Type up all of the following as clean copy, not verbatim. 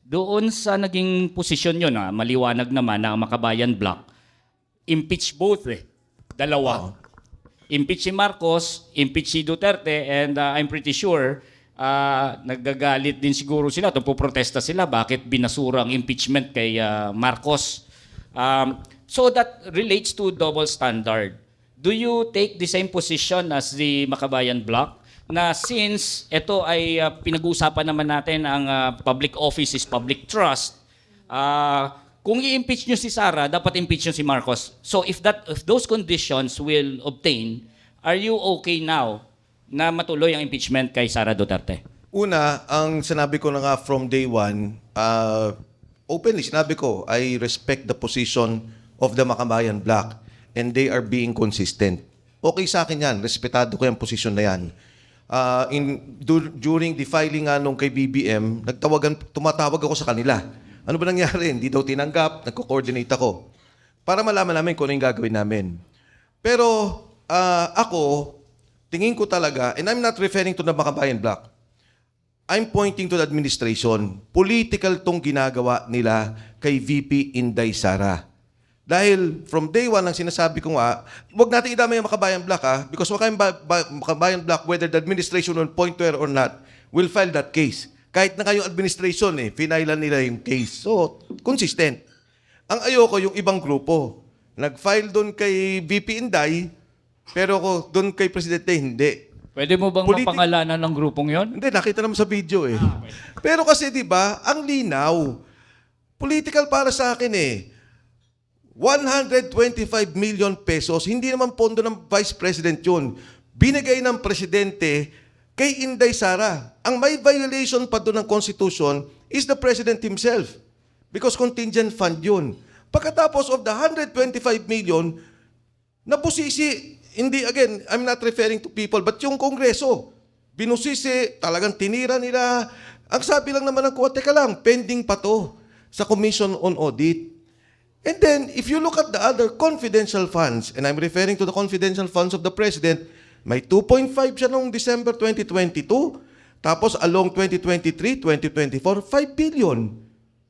Doon sa naging posisyon yun, maliwanag naman na ang Makabayan Block, impeach both eh. Dalawa. Impeach si Marcos, impeach si Duterte, and I'm pretty sure naggagalit din siguro sila, puprotesta sila, bakit binasura ang impeachment kay Marcos. So that relates to double standard. Do you take the same position as the Makabayan Block? Na since ito ay pinag-uusapan naman natin ang public office is public trust, kung i-impeach nyo si Sara, dapat impeach nyo si Marcos. So if those conditions will obtain, are you okay now na matuloy ang impeachment kay Sara Duterte? Una, ang sinabi ko na nga from day one, openly sinabi ko, I respect the position of the Makabayan Block and they are being consistent. Okay sa akin yan, respetado ko yung position na yan. During the filing nga nung kay BBM, tumatawag ako sa kanila. Ano ba nangyari? Hindi daw tinanggap, nagko-coordinate ako. Para malaman namin kung ano yung gagawin namin. Pero ako, tingin ko talaga, and I'm not referring to the Makabayan Block, I'm pointing to the administration. Political tong ginagawa nila kay VP Inday Sara. Dahil from day one, ang sinasabi ko nga, huwag natin idamay ang Makabayan Block because Makabayan Block, whether the administration will point to her or not, will file that case. Kahit na kayong administration, finailan nila yung case. So, consistent. Ang ayoko yung ibang grupo. Nag-file doon kay VP Inday, pero doon kay Presidente, hindi. Pwede mo bang mapangalanan ng grupong yon? Hindi, nakita naman sa video eh. Pero kasi, di ba, ang linaw. Political para sa akin 125 million pesos, hindi naman pondo ng Vice President yun. Binigay ng Presidente kay Inday Sara. Ang may violation pa doon ng Constitution is the President himself. Because contingent fund yun. Pagkatapos of the 125 million, nabusisi, hindi, again, I'm not referring to people, but yung Kongreso, binusisi, talagang tinira nila. Ang sabi lang naman ng teka lang, pending pa to sa Commission on Audit. And then, if you look at the other confidential funds, and I'm referring to the confidential funds of the President, may 2.5 siya noong December 2022, tapos along 2023, 2024, 5 billion.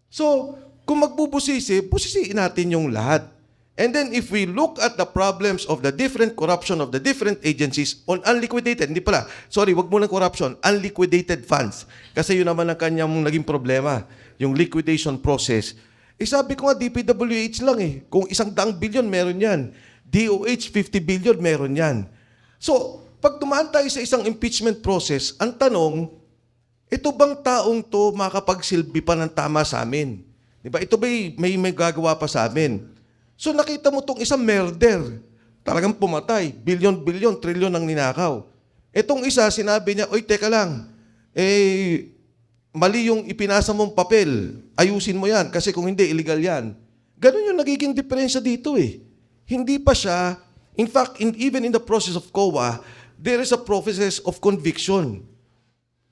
So, kung magbubusisi, busisiin natin yung lahat. And then, if we look at the problems of the different corruption of the different agencies on unliquidated, wag mo ng corruption, unliquidated funds. Kasi yun naman ang kanyang naging problema, yung liquidation process. Sabi ko nga, DPWH lang Kung 100 billion, meron yan. DOH, 50 billion, meron yan. So, pag dumaan tayo sa isang impeachment process, ang tanong, ito bang taong to makapagsilbi pa ng tama sa amin? Diba? Ito ba may gagawa pa sa amin? So, nakita mo tong isang murder. Talagang pumatay. Billion, trillion ang ninakaw. Itong isa, sinabi niya, oy, teka lang, mali yung ipinasa mong papel. Ayusin mo yan kasi kung hindi, illegal yan. Ganun yung nagiging diferensya dito Hindi pa siya, in fact, even in the process of COA, there is a process of conviction.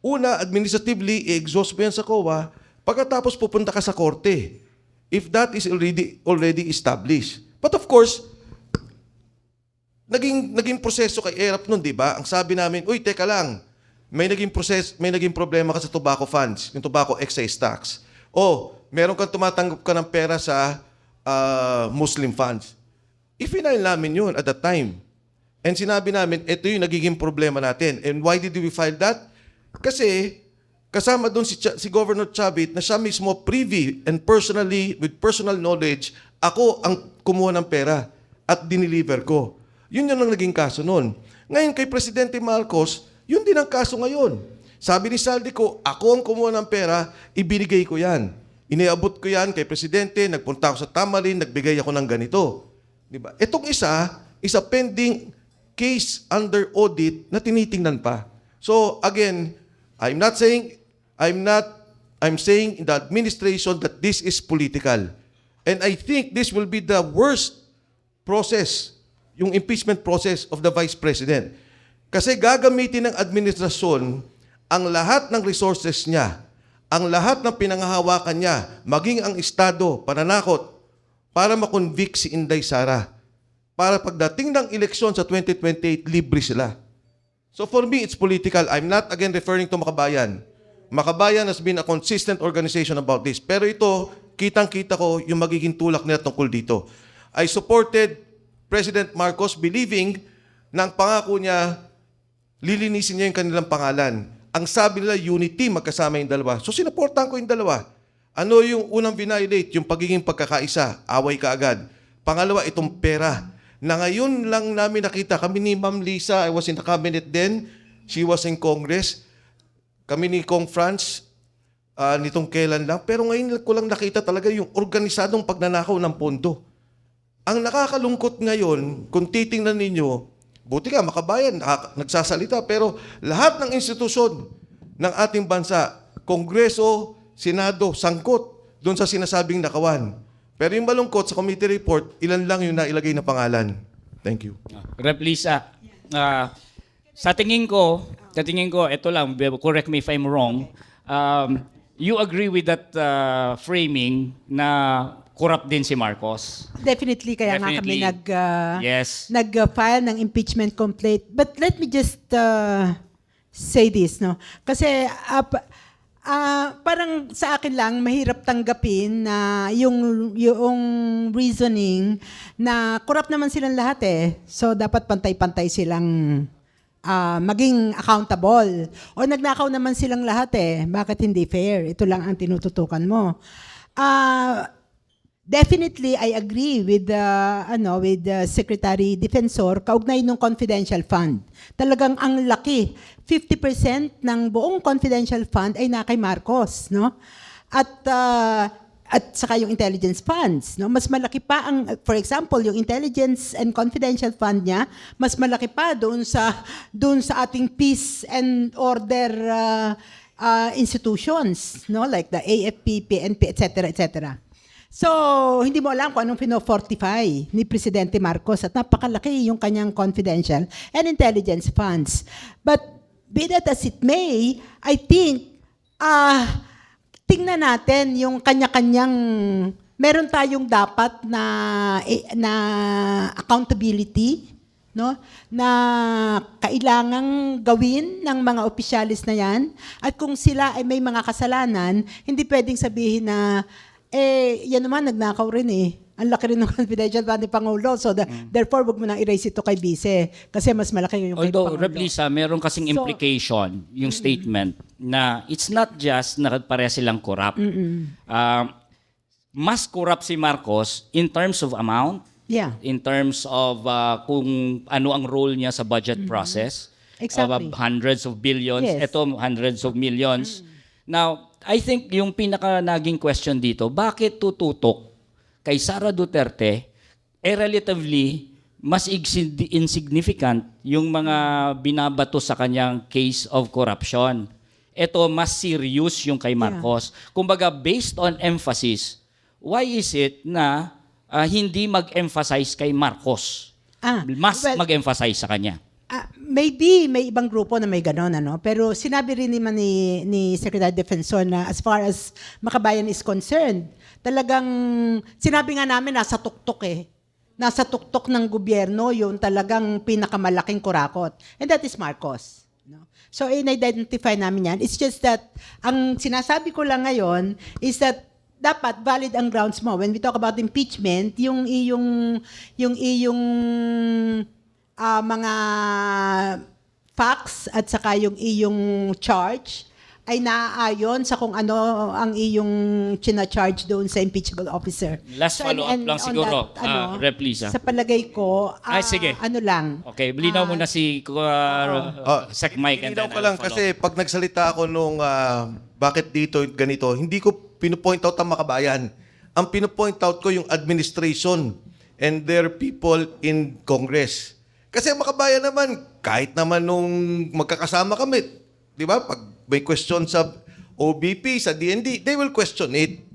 Una, administratively, i-exhaust mo yan sa COA, pagkatapos pupunta ka sa korte. If that is already established. But of course, naging proseso kay ERAP nun, di ba? Ang sabi namin, uy, teka lang, may naging problema ka sa tobacco funds, yung tobacco excise tax. Meron kang tumatanggap ka ng pera sa Muslim funds. I-final namin yun at that time. And sinabi namin, ito yung nagiging problema natin. And why did we file that? Kasi kasama doon si Governor Chavit na siya mismo privy and with personal knowledge, ako ang kumuha ng pera at diniliver ko. Yun yung naging kaso noon. Ngayon kay Presidente Marcos, yun din ang kaso ngayon. Sabi ni Saldico, ako ang kumuha ng pera, ibinigay ko yan. Iniabot ko yan kay Presidente, nagpunta ako sa Tamarin, nagbigay ako ng ganito. Diba? Itong isa pending case under audit na tinitingnan pa. So again, I'm saying in the administration that this is political. And I think this will be the worst process, yung impeachment process of the Vice President. Kasi gagamitin ng administrasyon ang lahat ng resources niya, ang lahat ng pinanghahawakan niya, maging ang Estado, pananakot, para makonvict si Inday Sara. Para pagdating ng eleksyon sa 2028, libre sila. So for me, it's political. I'm not again referring to Makabayan. Makabayan has been a consistent organization about this. Pero ito, kitang-kita ko yung magiging tulak nila tungkol dito. I supported President Marcos believing na ang pangako niya, lilinisin niya yung kanilang pangalan. Ang sabi nila, unity, magkasama yung dalawa. So sinuportahan ko yung dalawa. Ano yung unang violate? Yung pagiging pagkakaisa, away ka agad. Pangalawa, itong pera. Na ngayon lang namin nakita, kami ni Ma'am Lisa, I was in the cabinet then, she was in Congress. Kami ni Kong Franz, nitong kailan lang. Pero ngayon ko lang nakita talaga yung organisadong pagnanakaw ng pondo. Ang nakakalungkot ngayon, kung titingnan ninyo, buti nga, Makabayan, nagsasalita, pero lahat ng institusyon ng ating bansa, Kongreso, Senado, sangkot doon sa sinasabing nakawan. Pero yung malungkot sa committee report, ilan lang yung nailagay na pangalan. Thank you. Rep. Lisa, sa tingin ko, ito lang, correct me if I'm wrong, you agree with that framing na corrupt din si Marcos? Definitely, kaya nga kami Yes. nag-file ng impeachment complaint. But let me just say this, no? Kasi parang sa akin lang, mahirap tanggapin na yung reasoning na corrupt naman silang lahat eh. So, dapat pantay-pantay silang maging accountable. O nagnakaw naman silang lahat eh. Bakit hindi fair? Ito lang ang tinututukan mo. Definitely, I agree with the Secretary Defensor kaugnay ng confidential fund. Talagang ang laki, 50% ng buong confidential fund ay na kay Marcos, no? At saka yung intelligence funds, no? Mas malaki pa ang, for example, yung intelligence and confidential fund niya, mas malaki pa doon sa ating peace and order institutions, no? Like the AFP, PNP, etc., etc. So, hindi mo alam kung anong pino-fortify ni Presidente Marcos at napakalaki yung kanyang confidential and intelligence funds. But be that as it may, I think, tingnan natin yung kanya-kanyang, meron tayong dapat na accountability, no? Na kailangang gawin ng mga opisyalis na yan. At kung sila ay may mga kasalanan, hindi pwedeng sabihin na yan naman, nagnakaw rin eh. Ang laki rin ng confidential fund ni Pangulo. So, therefore, wag mo nang erase ito kay Vice. Kasi mas malaki yung kay Pangulo. Although, Rep. Lisa, meron kasing implication yung statement na it's not just na pareha silang corrupt. Mas corrupt si Marcos in terms of amount, in terms of kung ano ang role niya sa budget process. Exactly. Hundreds of billions. Yes. Ito, hundreds of millions. Now, I think yung pinaka naging question dito, bakit tututok kay Sara Duterte relatively mas insignificant yung mga binabato sa kanyang case of corruption. Ito mas serious yung kay Marcos. Kumbaga based on emphasis, why is it na hindi mag-emphasize kay Marcos? Mas mag-emphasize sa kanya. Maybe may ibang grupo na may gano'n, ano? Pero sinabi rin naman ni Secretary Defensor na as far as Makabayan is concerned, talagang sinabi nga namin nasa tuktok eh. Nasa tuktok ng gobyerno yung talagang pinakamalaking kurakot. And that is Marcos. No? So in-identify namin yan. It's just that ang sinasabi ko lang ngayon is that dapat valid ang grounds mo. When we talk about impeachment, yung iyong mga facts at saka yung iyong charge ay naaayon sa kung ano ang iyong china-charge doon sa impeachable officer. Last follow-up lang siguro, Rep. Lisa. Sa palagay ko, sige. ano lang. Okay, linaw mo na si Sec Mike. Linaw ko lang kasi pag nagsalita ako nung bakit dito ganito, hindi ko pinupoint out ang Makabayan. Ang pinupoint out ko yung administration and their people in Congress. Kasi Makabayan naman, kahit naman nung magkakasama kami, di ba? Pag may question sa OBP, sa DND, they will question it.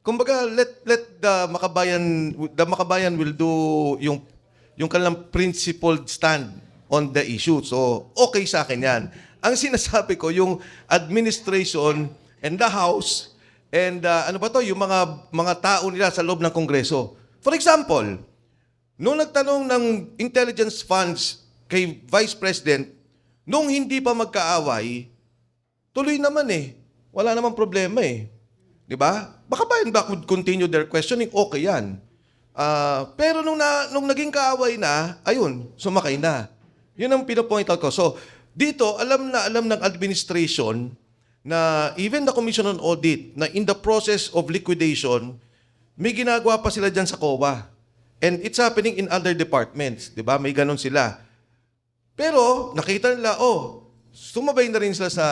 Kumbaga, let the Makabayan will do yung kanilang principled stand on the issue. So, okay sa akin yan. Ang sinasabi ko, yung administration and the House and yung mga tao nila sa loob ng Kongreso. For example, nung nagtanong ng intelligence funds kay Vice President, nung hindi pa magkaaway, tuloy naman eh. wala namang problema eh. Di ba? Baka Bayan Black would continue their questioning, okay yan. Pero nung naging kaaway na, ayun, sumakay na. Yun ang pinapoint out ko. So, dito, alam ng administration na even the Commission on Audit, na in the process of liquidation, may ginagawa pa sila dyan sa COA. And it's happening in other departments. Di ba? May ganun sila. Pero, nakita nila, sumabay na rin sila sa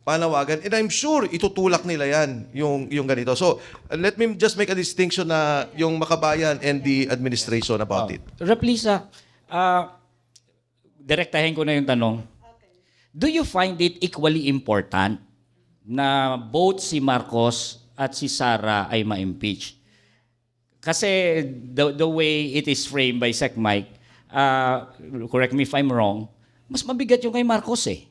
panawagan. And I'm sure itutulak nila yan, yung ganito. So, let me just make a distinction na yung Makabayan and the administration about it. Replisa, direktahin ko na yung tanong. Do you find it equally important na both si Marcos at si Sara ay ma-impeach? Kasi the way it is framed by Sec Mike, correct me if I'm wrong, mas mabigat yung kay Marcos eh.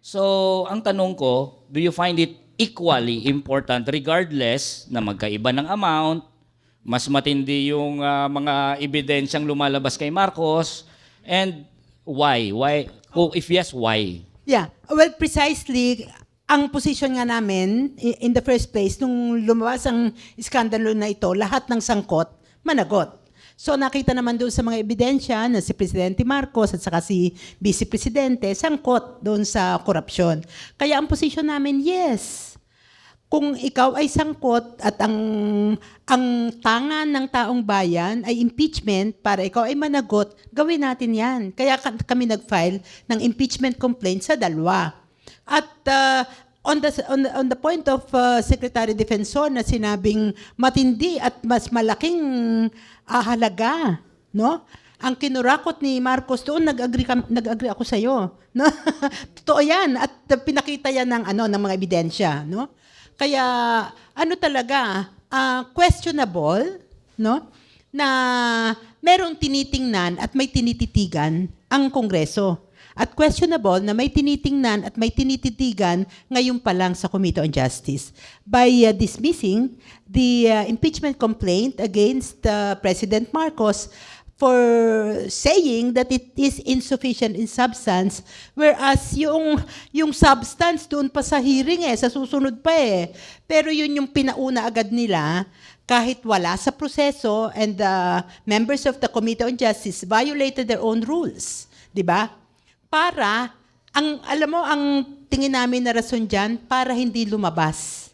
So, ang tanong ko, do you find it equally important regardless na magkaiba ng amount, mas matindi yung mga ebidensyang lumalabas kay Marcos, and why? Why? Oh, if yes, why? Yeah. Well, precisely, ang position nga namin, in the first place, nung lumabas ang iskandalo na ito, lahat ng sangkot, managot. So nakita naman doon sa mga ebidensya na si Presidente Marcos at saka si Vice Presidente, sangkot doon sa korupsyon. Kaya ang position namin, yes. Kung ikaw ay sangkot at ang tangan ng taong bayan ay impeachment para ikaw ay managot, gawin natin yan. Kaya kami nag-file ng impeachment complaint sa dalawa. At on the point of Secretary Defensor na sinabing matindi at mas malaking halaga, no? Ang kinurakot ni Marcos doon, nag-agree ako sa iyo, no? Totoo 'yan at pinakita 'yan ng mga ebidensya, no? Kaya talaga questionable, no? Na merong tinitingnan at may tinititigan ang Kongreso. At questionable na may tinitingnan at may tinititigan ngayon pa lang sa Committee on Justice by dismissing the impeachment complaint against President Marcos for saying that it is insufficient in substance, whereas yung substance doon pa sa hearing sa susunod pa Pero yun yung pinauna agad nila kahit wala sa proseso, and the members of the Committee on Justice violated their own rules, di ba? Para, ang tingin namin na rason dyan, para hindi lumabas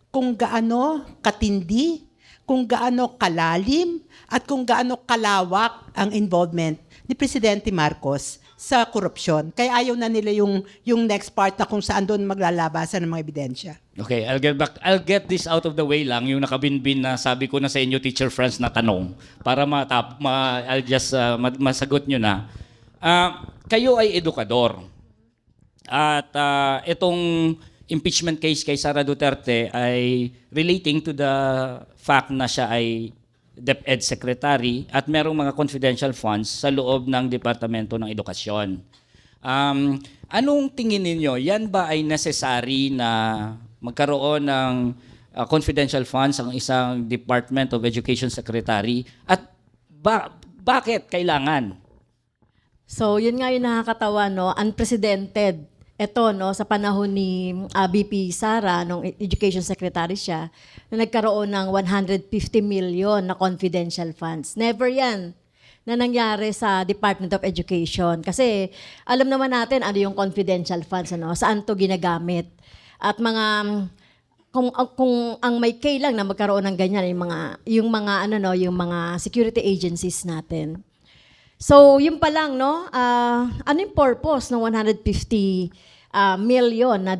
kung gaano katindi, kung gaano kalalim, at kung gaano kalawak ang involvement ni Presidente Marcos sa korupsyon. Kaya ayaw na nila yung next part na kung saan doon maglalabasan ng mga ebidensya. Okay, I'll get this out of the way lang, yung nakabinbin na sabi ko na sa inyo, Teacher Franz, na tanong, para I'll just masagot nyo na. Kayo ay edukador. At itong impeachment case kay Sara Duterte ay relating to the fact na siya ay DepEd Secretary at merong mga confidential funds sa loob ng Departamento ng Edukasyon. Anong tingin ninyo? Yan ba ay necessary na magkaroon ng confidential funds ang isang Department of Education Secretary? At bakit kailangan? So, yun nga yung nakakatawa, no? Unprecedented. Ito, no, sa panahon ni BP Sara, nung Education Secretary siya, na nagkaroon ng 150 million na confidential funds. Never yan na nangyari sa Department of Education. Kasi alam naman natin ano yung confidential funds, ano, saan to ginagamit. At kung ang may kailang na magkaroon ng ganyan, yung mga security agencies natin. So, yun pa lang, no? Ano yung purpose ng 150 million na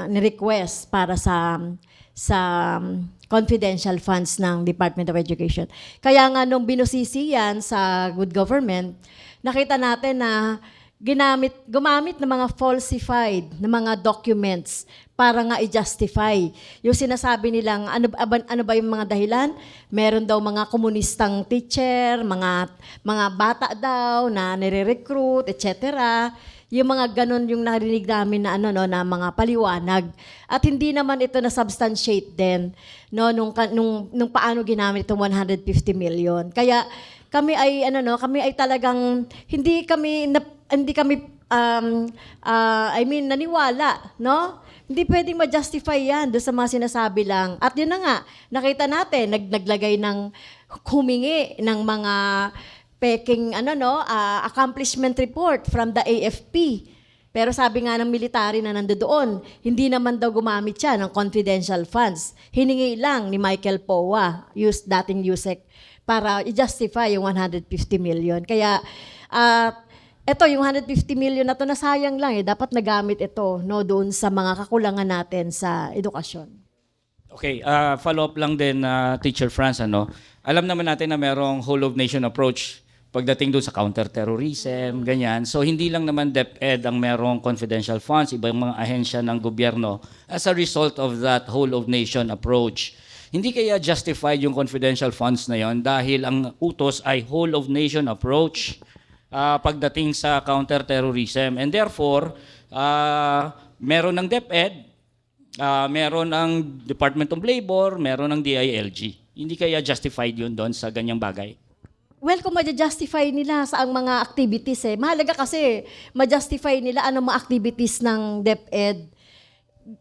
ni-request para sa confidential funds ng Department of Education? Kaya nga nung binusisi yan sa good government, nakita natin na gumamit ng mga falsified na mga documents para nga i-justify. Yung sinasabi nilang, ano ba yung mga dahilan? Meron daw mga komunistang teacher, mga bata daw na nire-recruit, etc. Yung mga ganon yung narinig namin na na mga paliwanag. At hindi naman ito na substantiate din nung paano ginamit itong 150 million. Kaya kami ay talagang hindi kami naniwala, no? Hindi pwedeng ma-justify yan doon sa mga sinasabi lang. At yun na nga, nakita natin, naglagay ng humingi ng mga peking accomplishment report from the AFP. Pero sabi nga ng military na nandoon, hindi naman daw gumamit siya ng confidential funds. Hiningi lang ni Michael Poa, dating USEC, para i-justify yung 150 million. Kaya, ito, yung 150 million na to, nasayang lang eh. Dapat nagamit ito doon sa mga kakulangan natin sa edukasyon. Okay, follow up lang din, Teacher Franz. Alam naman natin na merong whole of nation approach pagdating doon sa counter-terrorism, ganyan. So hindi lang naman DepEd ang merong confidential funds, ibang mga ahensya ng gobyerno as a result of that whole of nation approach. Hindi kaya justified yung confidential funds na yon dahil ang utos ay whole of nation approach pagdating sa counter-terrorism. And therefore, meron ng DepEd, meron ng Department of Labor, meron ng DILG. Hindi kaya justified yun doon sa ganyang bagay? Well, kung ma-justify nila sa ang mga activities mahalaga kasi ma-justify nila anong mga activities ng DepEd.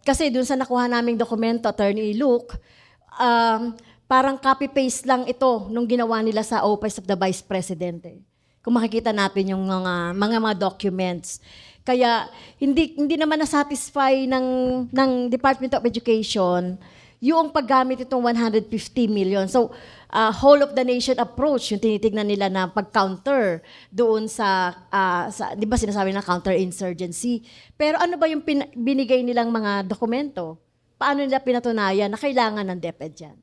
Kasi dun sa nakuha naming dokumento, Attorney Luke, parang copy-paste lang ito nung ginawa nila sa Office of the Vice President. Kung makikita natin yung mga documents. Kaya hindi naman na-satisfy ng Department of Education yung paggamit itong 150 million. So, whole of the nation approach, yung tinitignan nila na pag-counter doon sa di ba sinasabi na counter-insurgency. Pero ano ba yung binigay nilang mga dokumento? Paano nila pinatunayan na kailangan ng DepEd yan?